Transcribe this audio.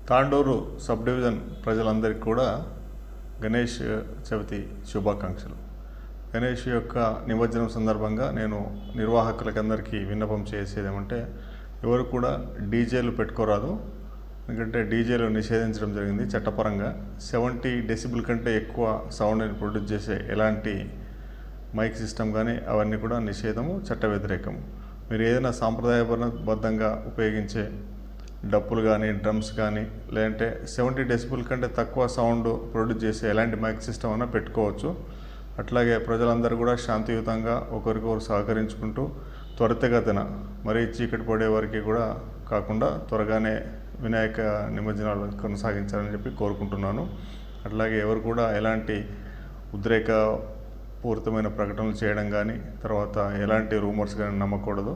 Tandur sub division ప్రజలందరికీ కూడా గణేష్ చవితి శుభాకాంక్షలు. గణేష్ యొక్క నిమజ్జనం సందర్భంగా నేను నిర్వాహకులకందరికీ విన్నపం చేసేది ఏమంటే, ఎవరు కూడా డీజేలు పెట్టుకోరాదు. ఎందుకంటే డీజేలు నిషేధించడం జరిగింది చట్టపరంగా. 70 డెసిబుల్ కంటే ఎక్కువ సౌండ్ని ప్రొడ్యూస్ చేసే ఎలాంటి మైక్ సిస్టమ్ కానీ అవన్నీ కూడా నిషేధము, చట్ట వ్యతిరేకము. మీరు ఏదైనా సాంప్రదాయబద్ధంగా ఉపయోగించే డప్పులు కానీ, డ్రమ్స్ కానీ, లేదంటే 70 డెసిబుల్ కంటే తక్కువ సౌండ్ ప్రొడ్యూస్ చేసే ఎలాంటి మైక్ సిస్టమ్ అయినా పెట్టుకోవచ్చు. అట్లాగే ప్రజలందరూ కూడా శాంతియుతంగా ఒకరికొకరు సహకరించుకుంటూ త్వరితగతిన, మరీ చీకటి పడే వరకు కూడా కాకుండా త్వరగానే వినాయక నిమజ్జనాలు కొనసాగించాలని చెప్పి కోరుకుంటున్నాను. అట్లాగే ఎవరు కూడా ఎలాంటి ఉద్రేక పూరితమైన ప్రకటనలు చేయడం కానీ, తర్వాత ఎలాంటి రూమర్స్ కానీ నమ్మకూడదు.